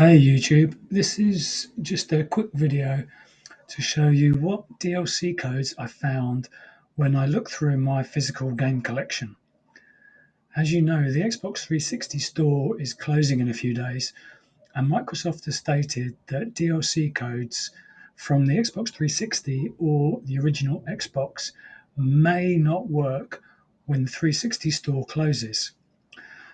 Hey YouTube, this is just a quick video to show you what DLC codes I found when I looked through my physical game collection. As you know, the Xbox 360 store is closing in a few days, and Microsoft has stated that DLC codes from the Xbox 360 or the original Xbox may not work when the 360 store closes.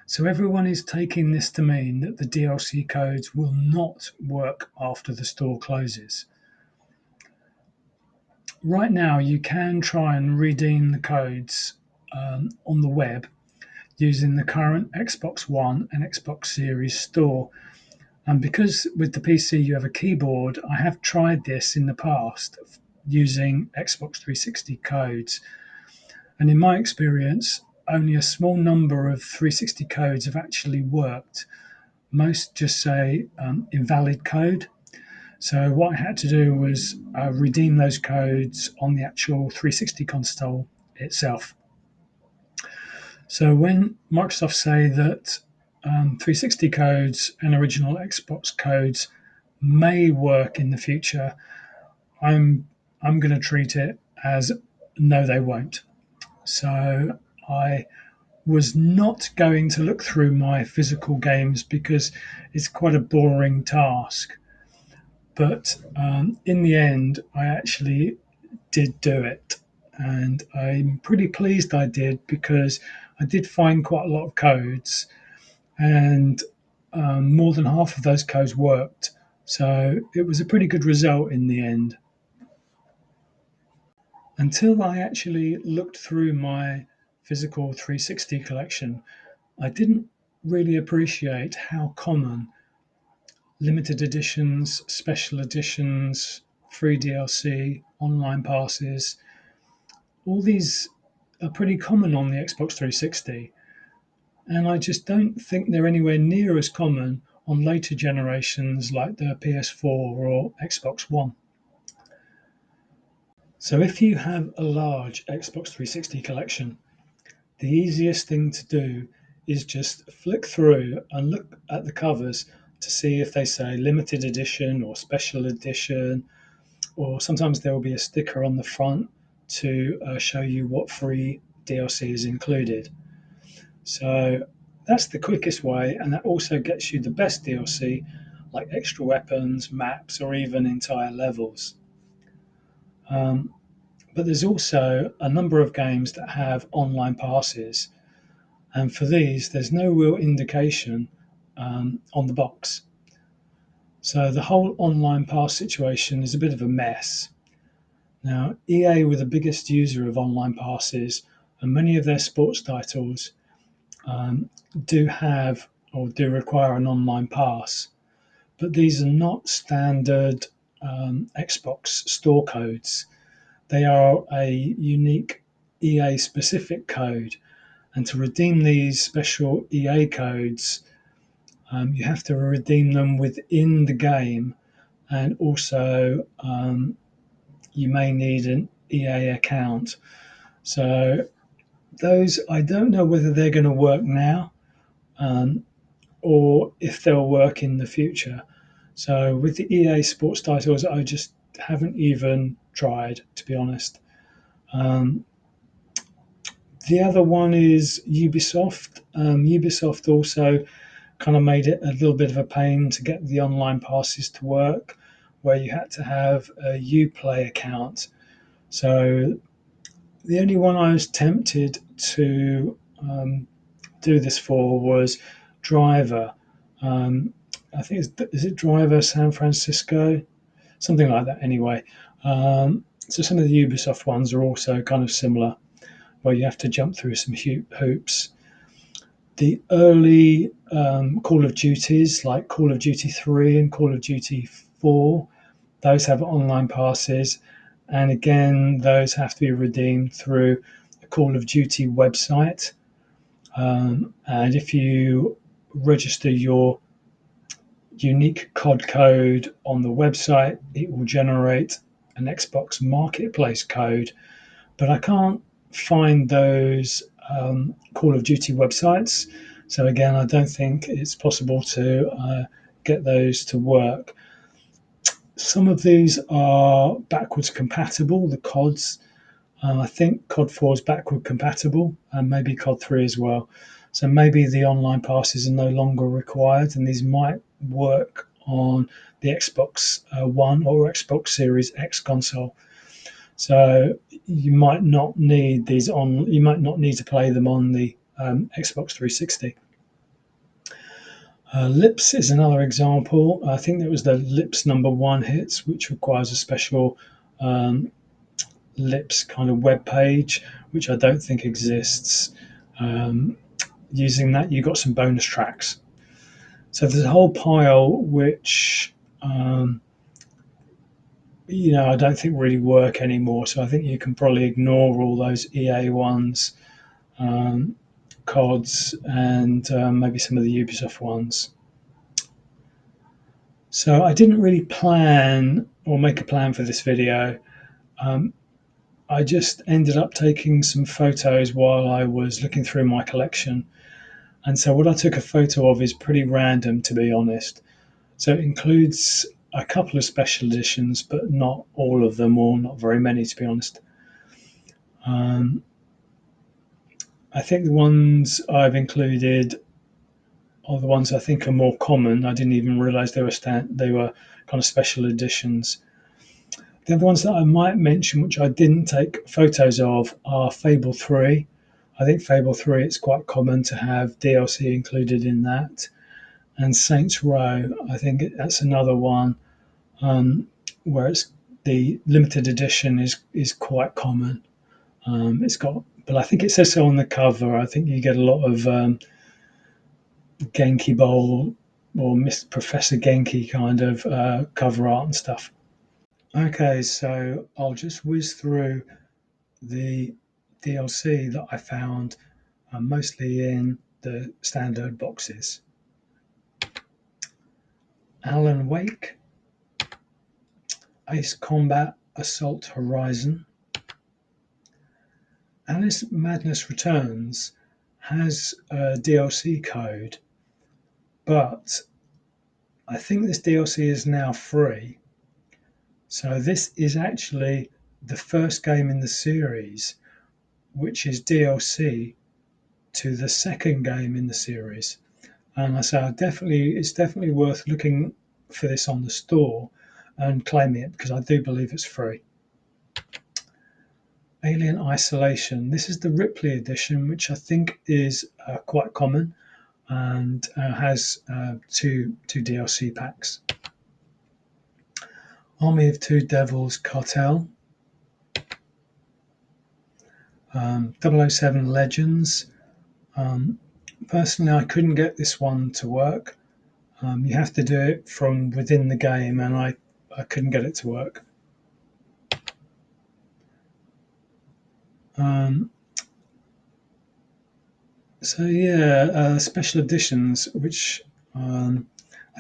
So everyone is taking this to mean that the DLC codes will not work after the store closes. Right now, you can try and redeem the codes on the web using the current Xbox One and Xbox Series store. And because with the PC you have a keyboard, I have tried this in the past using Xbox 360 codes. And in my experience, only a small number of 360 codes have actually worked. Most just say invalid code. So what I had to do was redeem those codes on the actual 360 console itself. So when Microsoft say that 360 codes and original Xbox codes may work in the future, I'm going to treat it as no, they won't. So I was not going to look through my physical games because it's quite a boring task. But in the end, I actually did do it. And I'm pretty pleased I did because I did find quite a lot of codes, and more than half of those codes worked. So it was a pretty good result in the end. Until I actually looked through my physical 360 collection, I didn't really appreciate how common limited editions, special editions, free DLC, online passes, all these are pretty common on the Xbox 360. And I just don't think they're anywhere near as common on later generations like the PS4 or Xbox One. So if you have a large Xbox 360 collection, the easiest thing to do is just flick through and look at the covers to see if they say limited edition or special edition, or sometimes there will be a sticker on the front to show you what free DLC is included. So that's the quickest way, and that also gets you the best DLC like extra weapons, maps, or even entire levels. Um, but there's also a number of games that have online passes, and for these, there's no real indication on the box. So the whole online pass situation is a bit of a mess. Now, EA were the biggest user of online passes, and many of their sports titles um, do have or do require an online pass, but these are not standard Xbox store codes. They are a unique EA specific code, and to redeem these special EA codes, you have to redeem them within the game, and also you may need an EA account. So those, I don't know whether they're going to work now um, or if they'll work in the future. So with the EA sports titles, I just haven't even tried, to be honest. Um, the other one is Ubisoft. Ubisoft also kind of made it a little bit of a pain to get the online passes to work, where you had to have a Uplay account. So the only one I was tempted to do this for was Driver. Um, I think is it Driver San Francisco, something like that. Anyway, so some of the Ubisoft ones are also kind of similar, where you have to jump through some hoops. The early Call of Duties, like Call of Duty 3 and Call of Duty 4, those have online passes. And again, those have to be redeemed through the Call of Duty website. And if you register your unique COD code on the website, it will generate an Xbox Marketplace code. But I can't find those Call of Duty websites. So again, I don't think it's possible to get those to work. Some of these are backwards compatible, the CODs. I think COD 4 is backward compatible, and maybe COD 3 as well. So maybe the online passes are no longer required, and these might work on the Xbox One or Xbox Series X console. So you might not need these on. You might not need to play them on the Xbox 360. Lips is another example. I think it was the Lips #1 hits, which requires a special Lips kind of web page, which I don't think exists. Using that, you got some bonus tracks. So there's a whole pile which I don't think really work anymore. So I think you can probably ignore all those EA ones, CODs, and maybe some of the Ubisoft ones. So I didn't really plan or make a plan for this video. I just ended up taking some photos while I was looking through my collection. And so what I took a photo of is pretty random, to be honest. So it includes a couple of special editions, but not all of them, or not very many, to be honest. I think the ones I've included are the ones I think are more common. I didn't even realize they were kind of special editions. The other ones that I might mention, which I didn't take photos of, are Fable 3. I think Fable 3, it's quite common to have DLC included in that. And Saints Row, I think that's another one where it's the limited edition is quite common. But I think it says so on the cover. I think you get a lot of Genki Bowl or Mr. Professor Genki kind of cover art and stuff. Okay, so I'll just whiz through the DLC that I found mostly in the standard boxes. Alan Wake, Ace Combat Assault Horizon. Alice Madness Returns has a DLC code, but I think this DLC is now free. So this is actually the first game in the series which is DLC to the second game in the series. And I say it's definitely worth looking for this on the store and claiming it, because I do believe it's free. Alien Isolation. This is the Ripley edition, which I think is quite common and has two DLC packs. Army of Two Devils Cartel. 007 Legends. Personally, I couldn't get this one to work. You have to do it from within the game, and I couldn't get it to work. Special editions, which I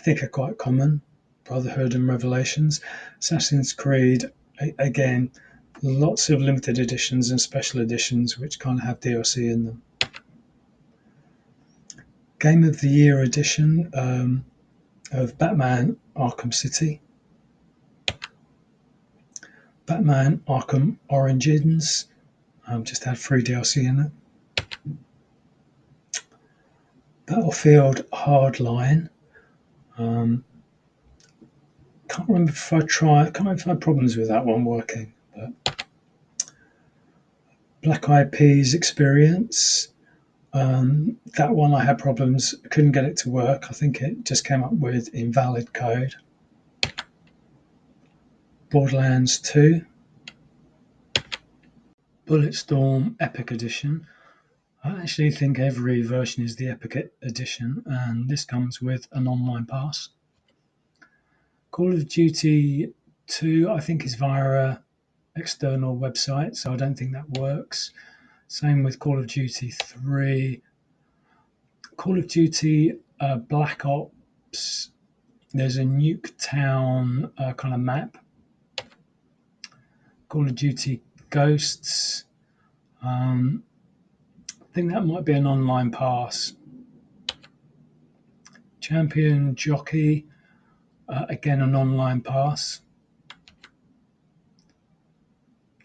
think are quite common. Brotherhood and Revelations. Assassin's Creed, again, lots of limited editions and special editions which kind of have DLC in them. Game of the Year edition of Batman Arkham City. Batman Arkham Origins just had free DLC in it. Battlefield Hardline. Can't remember if I had problems with that one working. But Black Eyed Peas Experience. That one I had problems. Couldn't get it to work. I think it just came up with invalid code. Borderlands 2. Bulletstorm Epic Edition. I actually think every version is the Epic Edition, and this comes with an online pass. Call of Duty 2, I think, is via an external website, so I don't think that works. Same with Call of Duty 3. Call of Duty Black Ops, there's a Nuketown kind of map. Call of Duty Ghosts. I think that might be an online pass. Champion Jockey. Again, an online pass.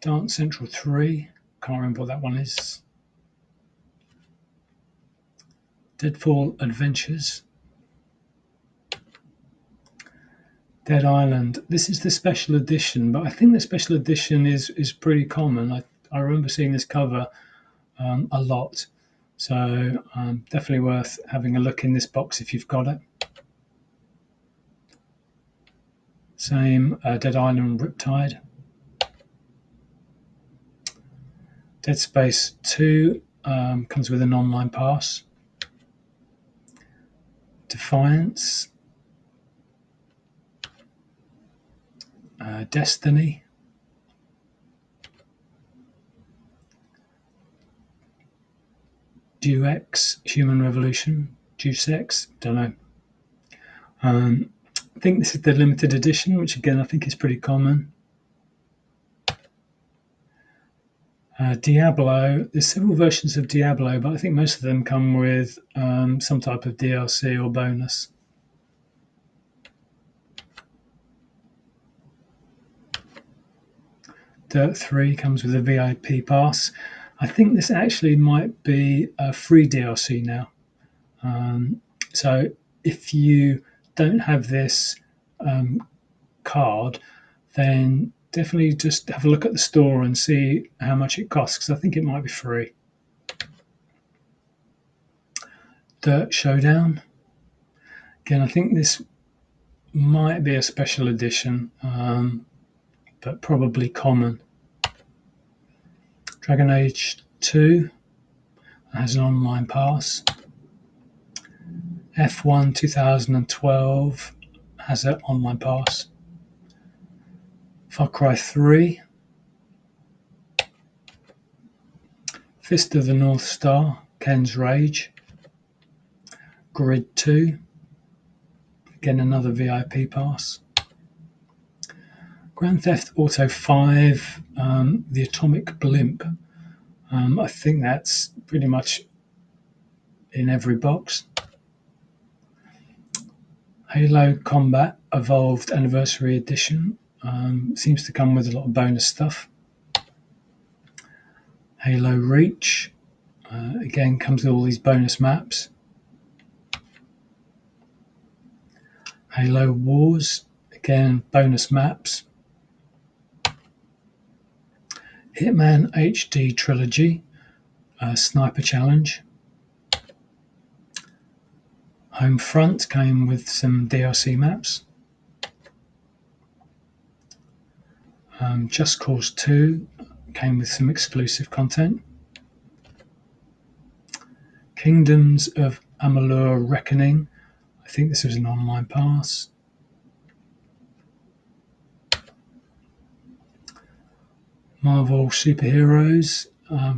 Dance Central 3. Can't remember what that one is. Deadfall Adventures. Dead Island. This is the special edition, but I think the special edition is pretty common. I remember seeing this cover a lot. So definitely worth having a look in this box if you've got it. Same Dead Island Riptide. Dead Space 2 comes with an online pass. Defiance. Destiny. Deus Ex, Human Revolution. Deus Ex, don't know. I think this is the limited edition, which again I think is pretty common. Diablo. There's several versions of Diablo, but I think most of them come with some type of DLC or bonus. Dirt 3 comes with a VIP pass. I think this actually might be a free DLC now. So if you don't have this card, then definitely just have a look at the store and see how much it costs, because I think it might be free. Dirt Showdown. Again, I think this might be a special edition, but probably common. Dragon Age 2 has an online pass. F1 2012 has an online pass. Far Cry 3. Fist of the North Star, Ken's Rage. Grid 2. Again, another VIP pass. Grand Theft Auto 5, The Atomic Blimp. I think that's pretty much in every box. Halo Combat Evolved Anniversary Edition. Seems to come with a lot of bonus stuff. Halo Reach. Again, comes with all these bonus maps. Halo Wars. Again, bonus maps. Hitman HD Trilogy, Sniper Challenge. Homefront came with some DLC maps. Just Cause 2 came with some exclusive content. Kingdoms of Amalur Reckoning. I think this was an online pass. Marvel Superheroes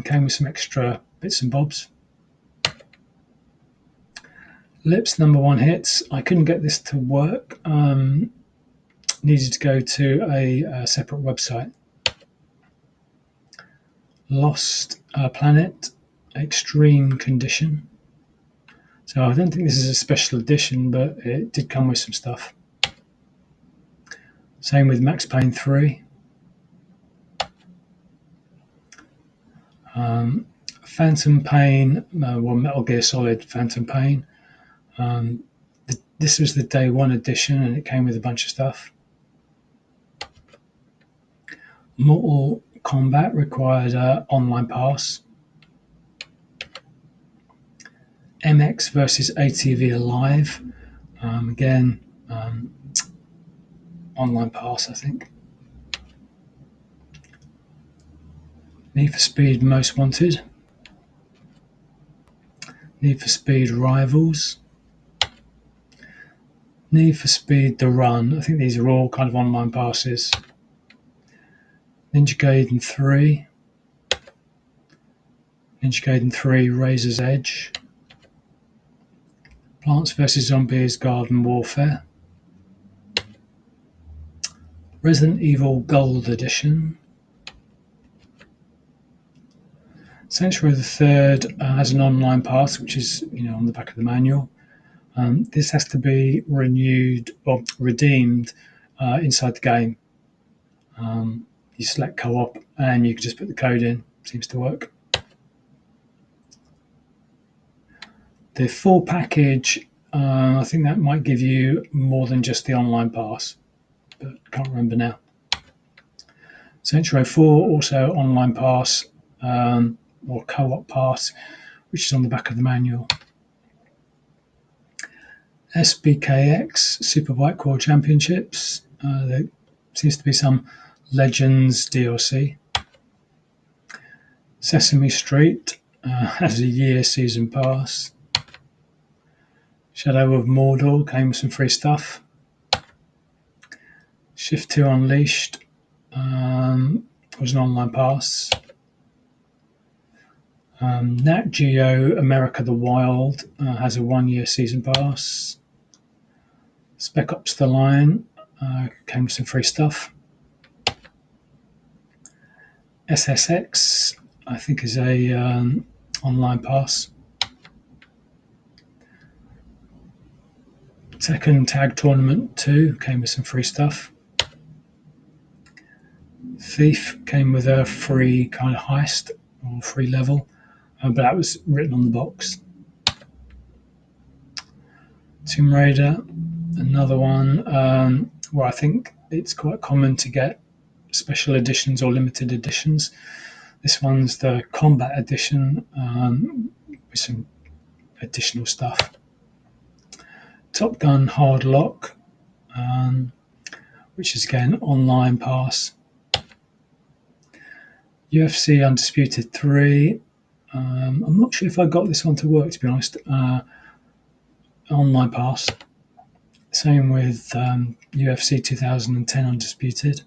came with some extra bits and bobs. Lips #1 hits. I couldn't get this to work. Needed to go to a separate website. Lost Planet Extreme Condition. So I don't think this is a special edition, but it did come with some stuff. Same with Max Payne 3. Phantom Pain, Metal Gear Solid Phantom Pain. This was the day one edition, and it came with a bunch of stuff. Mortal Kombat required an online pass. MX versus ATV Alive. Again, online pass, I think. Need for Speed Most Wanted. Need for Speed Rivals. Need for Speed The Run. I think these are all kind of online passes. Ninja Gaiden 3. Ninja Gaiden 3 Razor's Edge. Plants vs. Zombies Garden Warfare. Resident Evil Gold Edition. Sanctuary the Third has an online pass, which is on the back of the manual. This has to be renewed or redeemed inside the game. You select co-op and you can just put the code in. Seems to work. The full package, I think that might give you more than just the online pass, but can't remember now. Saints Row 4 also online pass or co-op pass, which is on the back of the manual. SBKX Superbike World Championships. There seems to be some Legends DLC. Sesame Street has a year season pass. Shadow of Mordor came with some free stuff. Shift 2 Unleashed was an online pass. Nat Geo America the Wild has a 1 year season pass. Spec Ops The Line came with some free stuff. SSX, I think, is a online pass. Tekken Tag Tournament 2 came with some free stuff. Thief came with a free kind of heist or free level, but that was written on the box. Tomb Raider, another one where I think it's quite common to get special editions or limited editions. This one's the Combat Edition with some additional stuff. Top Gun Hard Lock, which is again online pass. UFC Undisputed 3. I'm not sure if I got this one to work, to be honest. Online pass. Same with UFC 2010 Undisputed.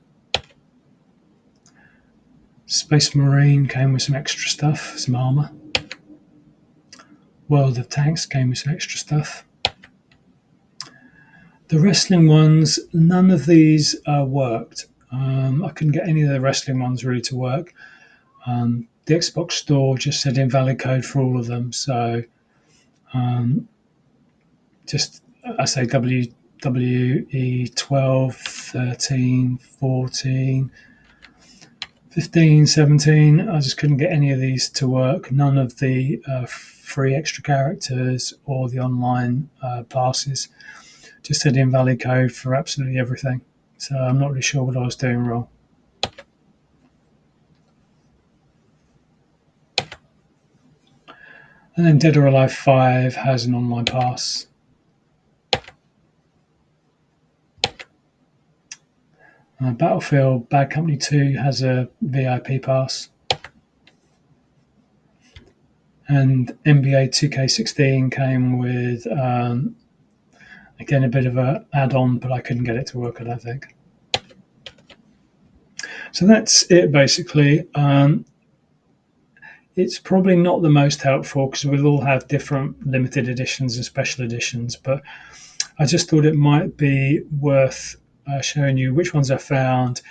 Space Marine came with some extra stuff, some armor. World of Tanks came with some extra stuff. The wrestling ones, none of these worked. I couldn't get any of the wrestling ones really to work. The Xbox Store just said invalid code for all of them. So just, I say WWE 12, 13, 14, 15, 17. I just couldn't get any of these to work. None of the free extra characters or the online passes. Just said invalid code for absolutely everything. So I'm not really sure what I was doing wrong. And then Dead or Alive 5 has an online pass. Battlefield Bad Company 2 has a VIP pass. And NBA 2K16 came with, again, a bit of an add-on, but I couldn't get it to work, I don't think. So that's it, basically. It's probably not the most helpful because we'll all have different limited editions and special editions, but I just thought it might be worth showing you which ones I found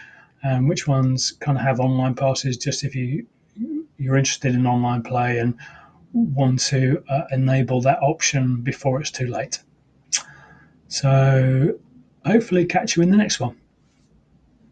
and which ones kind of have online passes, just if you're interested in online play and want to enable that option before it's too late. So hopefully catch you in the next one.